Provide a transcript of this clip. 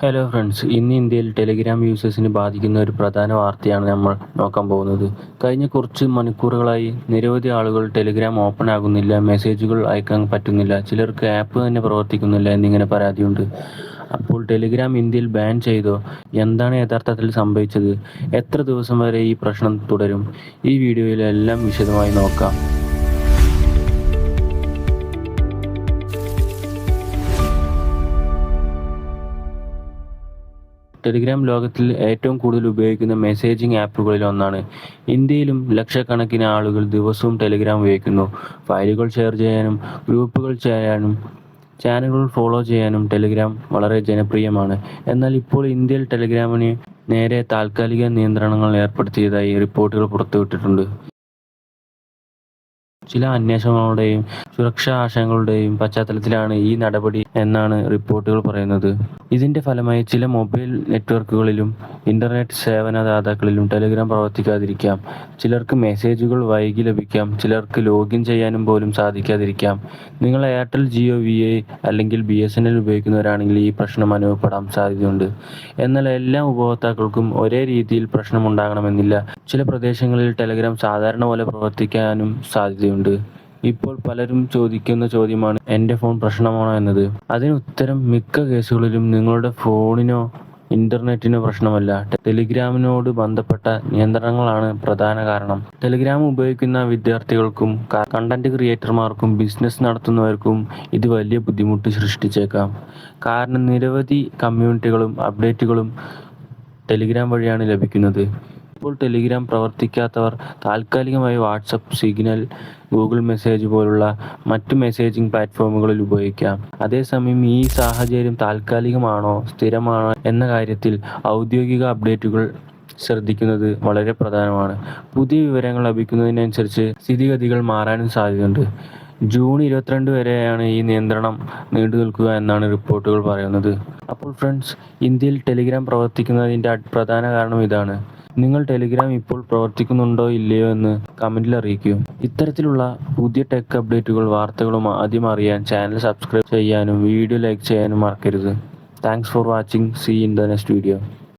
Hello friends, ഇന്ന് ഇന്ത്യയിൽ Telegram യൂസേഴ്സിനെ ബാധിക്കുന്ന ഒരു പ്രധാന വാർത്തയാണ് നമ്മൾ നോക്കാൻ പോകുന്നത്. കഴിഞ്ഞ കുറച്ച് മണിക്കൂറുകളായി നിരവധി ആളുകൾ ടെലിഗ്രാം ഓപ്പൺ ആകുന്നില്ല, മെസ്സേജുകൾ അയക്കാൻ പറ്റുന്നില്ല, ചിലർക്ക് ആപ്പ് തന്നെ പ്രവർത്തിക്കുന്നില്ല എന്നിങ്ങനെ പരാതിയുണ്ട്. അപ്പോൾ ടെലിഗ്രാം ഇന്ത്യയിൽ ബാൻ ചെയ്തോ? എന്താണ് യഥാർത്ഥത്തിൽ സംഭവിച്ചത്? എത്ര ദിവസം വരെ ഈ പ്രശ്നം തുടരും? ഈ വീഡിയോയിൽ എല്ലാം വിശദമായി നോക്കാം. ടെലിഗ്രാം ലോകത്തിൽ ഏറ്റവും കൂടുതൽ ഉപയോഗിക്കുന്ന മെസ്സേജിംഗ് ആപ്പുകളിൽ ഒന്നാണ്. ഇന്ത്യയിലും ലക്ഷക്കണക്കിന് ആളുകൾ ദിവസവും ടെലിഗ്രാം ഉപയോഗിക്കുന്നു. ഫയലുകൾ ഷെയർ ചെയ്യാനും ഗ്രൂപ്പുകൾ ചെയ്യാനും ചാനലുകൾ ഫോളോ ചെയ്യാനും ടെലിഗ്രാം വളരെ ജനപ്രിയമാണ്. എന്നാൽ ഇപ്പോൾ ഇന്ത്യയിൽ ടെലിഗ്രാമിന് നേരെ താൽക്കാലിക നിയന്ത്രണങ്ങൾ ഏർപ്പെടുത്തിയതായി റിപ്പോർട്ടുകൾ പുറത്തുവിട്ടിട്ടുണ്ട്. ചില അന്വേഷണങ്ങളുടെയും സുരക്ഷാ ആശങ്കകളുടെയും പശ്ചാത്തലത്തിലാണ് ഈ നടപടി എന്നാണ് റിപ്പോർട്ടുകൾ പറയുന്നത്. ഇതിന്റെ ഫലമായി ചില മൊബൈൽ നെറ്റ്വർക്കുകളിലും ഇന്റർനെറ്റ് സേവനദാതാക്കളിലും ടെലിഗ്രാം പ്രവർത്തിക്കാതിരിക്കാം. ചിലർക്ക് മെസ്സേജുകൾ വൈകി ലഭിക്കാം, ചിലർക്ക് ലോഗിൻ ചെയ്യാനും പോലും സാധിക്കാതിരിക്കാം. നിങ്ങൾ എയർടെൽ, ജിയോ, വി.ഐ അല്ലെങ്കിൽ BSNL ഉപയോഗിക്കുന്നവരാണെങ്കിൽ ഈ പ്രശ്നം അനുഭവപ്പെടാൻ സാധ്യതയുണ്ട്. എന്നാൽ എല്ലാ ഉപഭോക്താക്കൾക്കും ഒരേ രീതിയിൽ പ്രശ്നമുണ്ടാകണമെന്നില്ല. ചില പ്രദേശങ്ങളിൽ ടെലിഗ്രാം സാധാരണ പോലെ പ്രവർത്തിക്കാനും സാധ്യതയുണ്ട്. ഇപ്പോൾ പലരും ചോദിക്കുന്ന ചോദ്യമാണ്, എൻ്റെ ഫോൺ പ്രശ്നമാണോ എന്നത്. അതിന് ഉത്തരം, മിക്ക കേസുകളിലും നിങ്ങളുടെ ഫോണിനോ ഇന്റർനെറ്റിനോ പ്രശ്നമല്ല, ടെലിഗ്രാമിനോട് ബന്ധപ്പെട്ട നിയന്ത്രണങ്ങളാണ് പ്രധാന കാരണം. ടെലിഗ്രാം ഉപയോഗിക്കുന്ന വിദ്യാർത്ഥികൾക്കും കണ്ടന്റ് ക്രിയേറ്റർമാർക്കും ബിസിനസ് നടത്തുന്നവർക്കും ഇത് വലിയ ബുദ്ധിമുട്ട് സൃഷ്ടിച്ചേക്കാം. കാരണം നിരവധി കമ്മ്യൂണിറ്റികളും അപ്ഡേറ്റുകളും ടെലിഗ്രാം വഴിയാണ് ലഭിക്കുന്നത്. ഇപ്പോൾ ടെലിഗ്രാം പ്രവർത്തിക്കാത്തവർ താൽക്കാലികമായി വാട്സപ്പ്, സിഗ്നൽ, ഗൂഗിൾ മെസ്സേജ് പോലുള്ള മറ്റ് മെസ്സേജിംഗ് പ്ലാറ്റ്ഫോമുകളിൽ ഉപയോഗിക്കാം. അതേസമയം ഈ സാഹചര്യം താൽക്കാലികമാണോ സ്ഥിരമാണോ എന്ന കാര്യത്തിൽ ഔദ്യോഗിക അപ്ഡേറ്റുകൾ ശ്രദ്ധിക്കുന്നത് വളരെ പ്രധാനമാണ്. പുതിയ വിവരങ്ങൾ ലഭിക്കുന്നതിനനുസരിച്ച് സ്ഥിതിഗതികൾ മാറാനും സാധ്യതയുണ്ട്. ജൂൺ 22 വരെയാണ് ഈ നിയന്ത്രണം നീണ്ടുനിൽക്കുക എന്നാണ് റിപ്പോർട്ടുകൾ പറയുന്നത്. അപ്പോൾ ഫ്രണ്ട്സ്, ഇന്ത്യയിൽ ടെലിഗ്രാം പ്രവർത്തിക്കുന്നതിൻ്റെ പ്രധാന കാരണം ഇതാണ്. നിങ്ങൾ ടെലിഗ്രാം ഇപ്പോൾ പ്രവർത്തിക്കുന്നുണ്ടോ ഇല്ലയോ എന്ന് കമൻറ്റിൽ അറിയിക്കൂ. ഇത്തരത്തിലുള്ള പുതിയ ടെക് അപ്ഡേറ്റുകൾ, വാർത്തകളും ആദ്യം അറിയാൻ ചാനൽ സബ്സ്ക്രൈബ് ചെയ്യാനും വീഡിയോ ലൈക്ക് ചെയ്യാനും മറക്കരുത്. Thanks for watching. See in the next video.